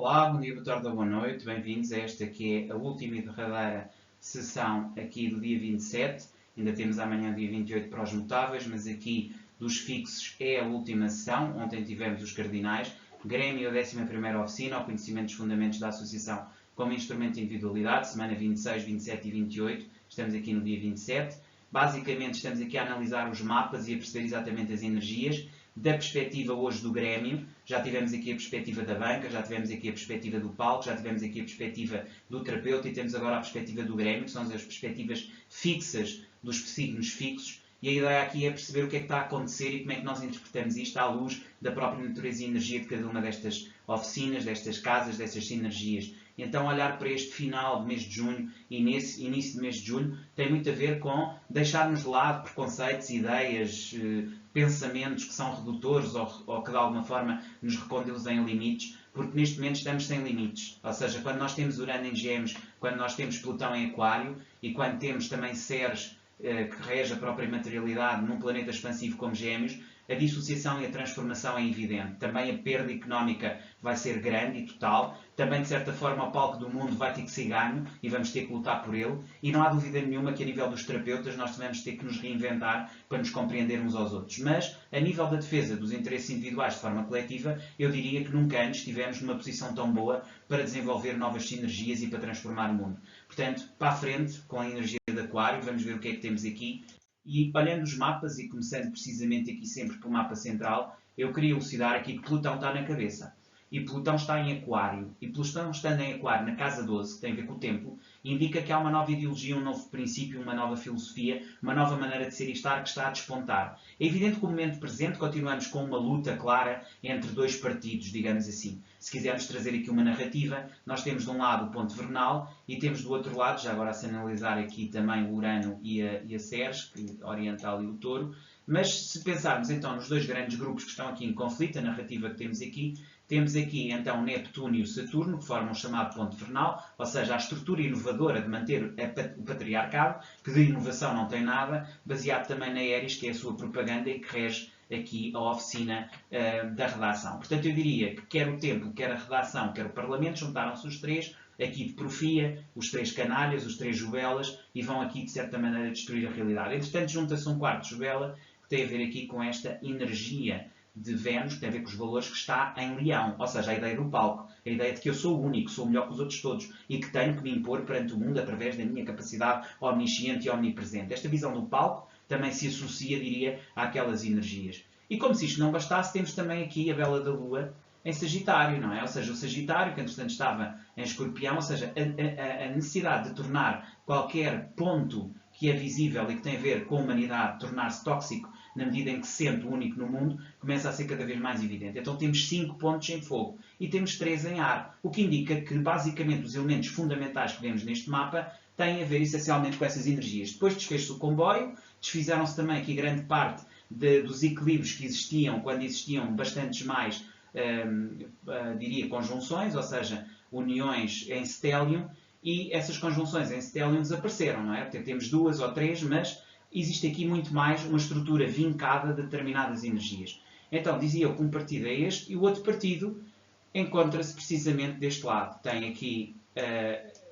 Olá, bom dia, boa tarde ou boa noite, bem-vindos a esta que é a última e derradeira sessão aqui do dia 27. Ainda temos amanhã, dia 28, para os mutáveis, mas aqui dos fixos é a última sessão. Ontem tivemos os cardinais, Grêmio, a 11ª oficina, ao conhecimento dos fundamentos da associação como instrumento de individualidade, semana 26, 27 e 28, estamos aqui no dia 27. Basicamente estamos aqui a analisar os mapas e a perceber exatamente as energias. Da perspectiva hoje do Grêmio, já tivemos aqui a perspectiva da banca, já tivemos aqui a perspectiva do palco, já tivemos aqui a perspectiva do terapeuta e temos agora a perspectiva do Grêmio, que são as perspectivas fixas dos signos fixos. E a ideia aqui é perceber o que é que está a acontecer e como é que nós interpretamos isto à luz da própria natureza e energia de cada uma destas oficinas, destas casas, destas sinergias. Então olhar para este final de mês de junho e nesse início de mês de julho tem muito a ver com deixarmos de lado preconceitos, ideias, pensamentos que são redutores ou que de alguma forma nos reconduzem a limites, porque neste momento estamos sem limites. Ou seja, quando nós temos Urano em Gêmeos, quando nós temos Plutão em Aquário e quando temos também Ceres que rege a própria materialidade num planeta expansivo como Gêmeos, a dissociação e a transformação é evidente. Também a perda económica vai ser grande e total. Também, de certa forma, o palco do mundo vai ter que ser ganho e vamos ter que lutar por ele. E não há dúvida nenhuma que, a nível dos terapeutas, nós vamos ter que nos reinventar para nos compreendermos aos outros. Mas, a nível da defesa dos interesses individuais de forma coletiva, eu diria que nunca antes estivemos numa posição tão boa para desenvolver novas sinergias e para transformar o mundo. Portanto, para a frente, com a energia de Aquário, vamos ver o que é que temos aqui. E olhando os mapas e começando precisamente aqui sempre pelo mapa central, eu queria elucidar aqui que Plutão está na cabeça. E Plutão está em Aquário. E Plutão estando em Aquário, na casa 12, que tem a ver com o tempo, indica que há uma nova ideologia, um novo princípio, uma nova filosofia, uma nova maneira de ser e estar que está a despontar. É evidente que no momento presente continuamos com uma luta clara entre dois partidos, digamos assim. Se quisermos trazer aqui uma narrativa, nós temos de um lado o ponto vernal e temos do outro lado, já agora a se analisar aqui também o Urano e a Ceres, a Oriental e o Touro, mas se pensarmos então nos dois grandes grupos que estão aqui em conflito, a narrativa que temos aqui então Neptuno e o Saturno, que formam o chamado ponto vernal, ou seja, a estrutura inovadora de manter o patriarcado, que de inovação não tem nada, baseado também na Eris, que é a sua propaganda e que rege aqui a oficina da redação. Portanto, eu diria que quer o templo, quer a redação, quer o parlamento, juntaram-se os três, aqui de porfia, os três canalhas, os três jubelas, e vão aqui, de certa maneira, destruir a realidade. Entretanto, junta-se um quarto jubela, que tem a ver aqui com esta energia de Vênus, que tem a ver com os valores que está em Leão, ou seja, a ideia do palco, a ideia de que eu sou o único, sou melhor que os outros todos e que tenho que me impor perante o mundo através da minha capacidade omnisciente e omnipresente. Esta visão do palco também se associa, diria, àquelas energias. E como se isto não bastasse, temos também aqui a Vela da Lua em Sagitário, não é? Ou seja, o Sagitário, que entretanto estava em Escorpião, ou seja, a necessidade de tornar qualquer ponto que é visível e que tem a ver com a humanidade tornar-se tóxico na medida em que se sente o único no mundo, começa a ser cada vez mais evidente. Então temos 5 pontos em fogo e temos 3 em ar, o que indica que basicamente os elementos fundamentais que vemos neste mapa têm a ver essencialmente com essas energias. Depois desfez-se o comboio, desfizeram-se também aqui grande parte dos equilíbrios que existiam quando existiam bastantes mais, diria, conjunções, ou seja, uniões em stellium, e essas conjunções em stellium desapareceram, não é? Portanto, temos 2 ou 3, mas existe aqui muito mais uma estrutura vincada de determinadas energias. Então, dizia eu que um partido é este e o outro partido encontra-se precisamente deste lado. Tem aqui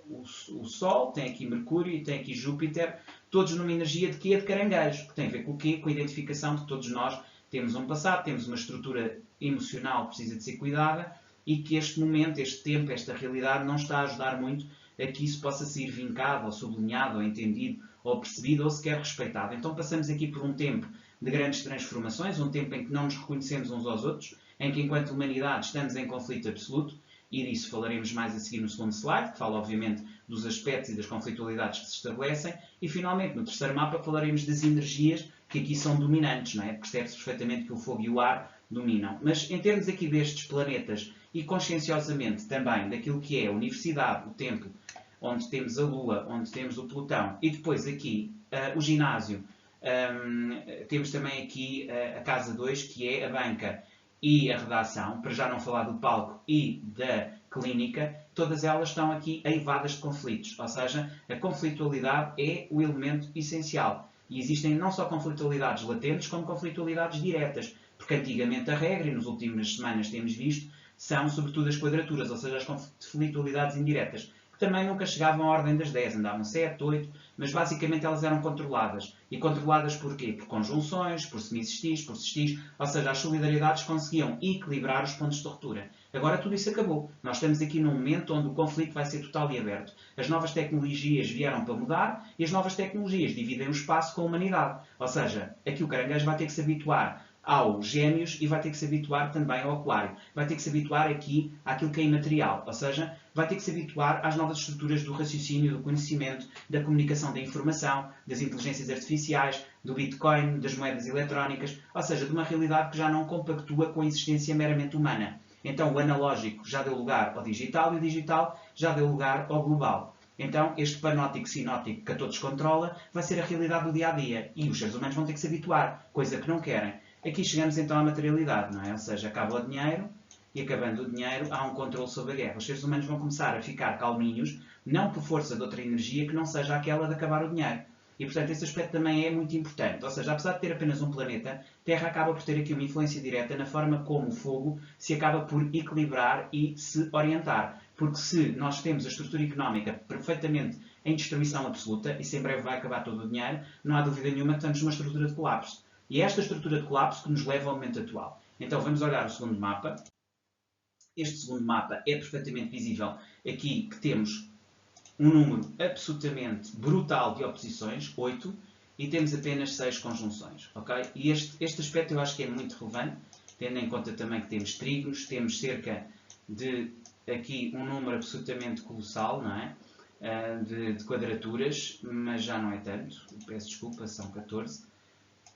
o Sol, tem aqui Mercúrio e tem aqui Júpiter, todos numa energia de quê? De caranguejo, que tem a ver com o quê? Com a identificação de que todos nós temos um passado, temos uma estrutura emocional que precisa de ser cuidada e que este momento, este tempo, esta realidade não está a ajudar muito a que isso possa ser vincado, ou sublinhado, ou entendido, ou percebido, ou sequer respeitado. Então passamos aqui por um tempo de grandes transformações, um tempo em que não nos reconhecemos uns aos outros, em que enquanto humanidade estamos em conflito absoluto, e disso falaremos mais a seguir no segundo slide, que fala obviamente dos aspectos e das conflitualidades que se estabelecem, e finalmente no terceiro mapa falaremos das energias que aqui são dominantes, não é? Percebe-se perfeitamente que o fogo e o ar dominam. Mas em termos aqui destes planetas e conscienciosamente também daquilo que é a universidade, o templo, onde temos a Lua, onde temos o Plutão, e depois aqui o ginásio, temos também aqui a casa 2, que é a banca e a redação, para já não falar do palco e da clínica, todas elas estão aqui eivadas de conflitos, ou seja, a conflitualidade é o elemento essencial. E existem não só conflitualidades latentes, como conflitualidades diretas, porque antigamente a regra, e nas últimas semanas temos visto, são sobretudo as quadraturas, ou seja, as conflitualidades indiretas, que também nunca chegavam à ordem das 10, andavam 7, 8, mas basicamente elas eram controladas. E controladas por quê? Por conjunções, por semi-sextis, por sextis, ou seja, as solidariedades conseguiam equilibrar os pontos de ruptura. Agora tudo isso acabou. Nós estamos aqui num momento onde o conflito vai ser total e aberto. As novas tecnologias vieram para mudar e as novas tecnologias dividem o espaço com a humanidade. Ou seja, aqui o caranguejo vai ter que se habituar aos gêmeos e vai ter que se habituar também ao aquário. Vai ter que se habituar aqui àquilo que é imaterial, ou seja, vai ter que se habituar às novas estruturas do raciocínio, do conhecimento, da comunicação da informação, das inteligências artificiais, do Bitcoin, das moedas eletrónicas, ou seja, de uma realidade que já não compactua com a existência meramente humana. Então o analógico já deu lugar ao digital e o digital já deu lugar ao global. Então, este panótico-sinótico que a todos controla vai ser a realidade do dia-a-dia. E os seres humanos vão ter que se habituar, coisa que não querem. Aqui chegamos então à materialidade, não é? Ou seja, acaba o dinheiro e acabando o dinheiro há um controle sobre a guerra. Os seres humanos vão começar a ficar calminhos, não por força de outra energia que não seja aquela de acabar o dinheiro. E, portanto, esse aspecto também é muito importante. Ou seja, apesar de ter apenas um planeta, Terra acaba por ter aqui uma influência direta na forma como o fogo se acaba por equilibrar e se orientar. Porque se nós temos a estrutura económica perfeitamente em destruição absoluta, e se em breve vai acabar todo o dinheiro, não há dúvida nenhuma que estamos numa estrutura de colapso. E é esta estrutura de colapso que nos leva ao momento atual. Então vamos olhar o segundo mapa. Este segundo mapa é perfeitamente visível aqui que temos um número absolutamente brutal de oposições, 8, e temos apenas 6 conjunções. Okay? E este aspecto eu acho que é muito relevante, tendo em conta também que temos trígonos, temos cerca de aqui um número absolutamente colossal, não é? De quadraturas, mas já não é tanto, peço desculpa, são 14.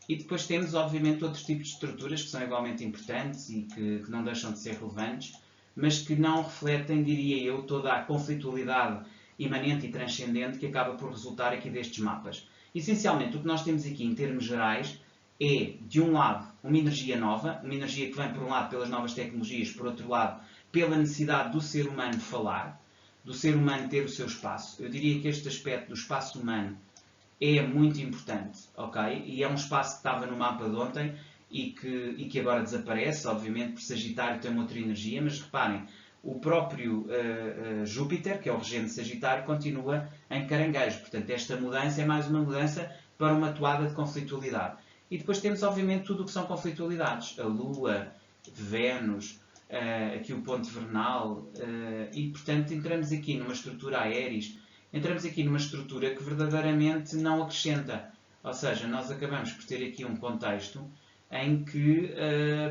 E depois temos, obviamente, outros tipos de estruturas que são igualmente importantes e que não deixam de ser relevantes, mas que não refletem, diria eu, toda a conflitualidade imanente e transcendente que acaba por resultar aqui destes mapas. Essencialmente, o que nós temos aqui, em termos gerais, é, de um lado, uma energia nova, uma energia que vem, por um lado, pelas novas tecnologias, por outro lado, pela necessidade do ser humano falar, do ser humano ter o seu espaço. Eu diria que este aspecto do espaço humano é muito importante, ok? E é um espaço que estava no mapa de ontem e que agora desaparece, obviamente, por Sagitário tem uma outra energia, mas reparem, o próprio Júpiter, que é o regente de Sagitário, continua em Caranguejo. Portanto, esta mudança é mais uma mudança para uma toada de conflitualidade. E depois temos, obviamente, tudo o que são conflitualidades. A Lua, Vênus, aqui o ponto vernal, e, portanto, entramos aqui numa estrutura Aéris, entramos aqui numa estrutura que verdadeiramente não acrescenta. Ou seja, nós acabamos por ter aqui um contexto em que,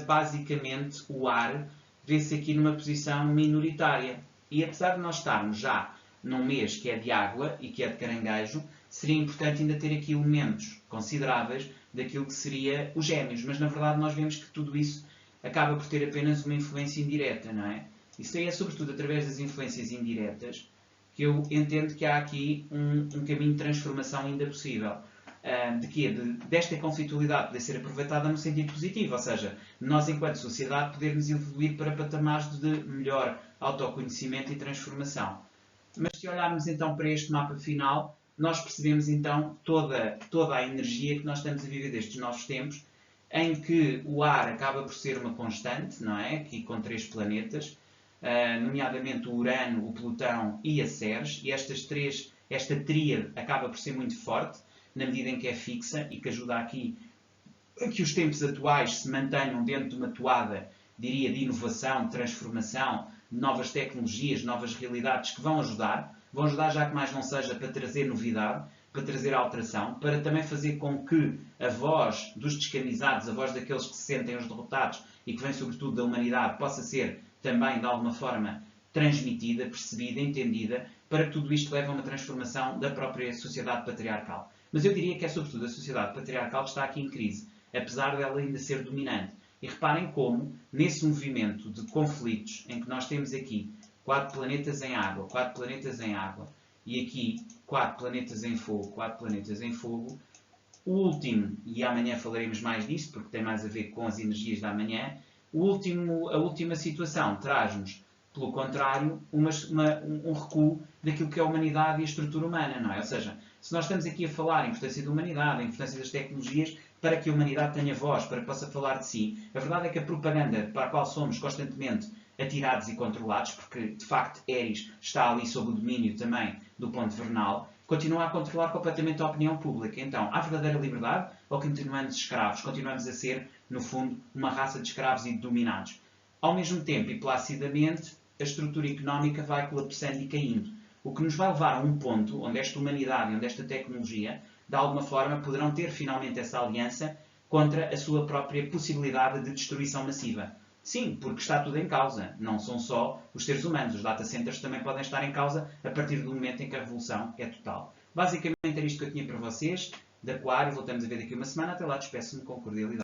basicamente, o ar vê-se aqui numa posição minoritária. E apesar de nós estarmos já num mês que é de água e que é de caranguejo, seria importante ainda ter aqui elementos consideráveis daquilo que seria os gêmeos. Mas, na verdade, nós vemos que tudo isso acaba por ter apenas uma influência indireta, não é? Isso aí é, sobretudo, através das influências indiretas que eu entendo que há aqui um caminho de transformação ainda possível. Desta conflitualidade poder ser aproveitada no sentido positivo, ou seja, nós enquanto sociedade podermos evoluir para patamares de melhor autoconhecimento e transformação. Mas se olharmos então para este mapa final, nós percebemos então toda a energia que nós estamos a viver destes novos tempos, em que o ar acaba por ser uma constante, não é? Aqui com 3 planetas, nomeadamente o Urano, o Plutão e a Ceres, e esta tríade acaba por ser muito forte, na medida em que é fixa e que ajuda aqui a que os tempos atuais se mantenham dentro de uma toada, diria, de inovação, de transformação, de novas tecnologias, novas realidades que vão ajudar já que mais não seja para trazer novidade, para trazer alteração, para também fazer com que a voz dos descamisados, a voz daqueles que se sentem os derrotados e que vem sobretudo da humanidade, possa ser também de alguma forma transmitida, percebida, entendida, para que tudo isto leve a uma transformação da própria sociedade patriarcal. Mas eu diria que é sobretudo a sociedade patriarcal que está aqui em crise, apesar dela ainda ser dominante. E reparem como, nesse movimento de conflitos, em que nós temos aqui 4 planetas em água, 4 planetas em água, e aqui 4 planetas em fogo, 4 planetas em fogo, o último, e amanhã falaremos mais disso, porque tem mais a ver com as energias da manhã, a última situação traz-nos, pelo contrário, um recuo daquilo que é a humanidade e a estrutura humana, não é? Ou seja, se nós estamos aqui a falar em importância da humanidade, a importância das tecnologias, para que a humanidade tenha voz, para que possa falar de si, a verdade é que a propaganda para a qual somos constantemente atirados e controlados, porque de facto Eris está ali sob o domínio também do Ponte Vernal, continua a controlar completamente a opinião pública. Então, há verdadeira liberdade ou continuamos escravos? Continuamos a ser, no fundo, uma raça de escravos e de dominados. Ao mesmo tempo e placidamente, a estrutura económica vai colapsando e caindo. O que nos vai levar a um ponto onde esta humanidade e onde esta tecnologia, de alguma forma, poderão ter finalmente essa aliança contra a sua própria possibilidade de destruição massiva. Sim, porque está tudo em causa. Não são só os seres humanos. Os data centers também podem estar em causa a partir do momento em que a revolução é total. Basicamente era isto que eu tinha para vocês. Da Aquário, voltamos a ver daqui uma semana. Até lá, despeço-me com cordialidade.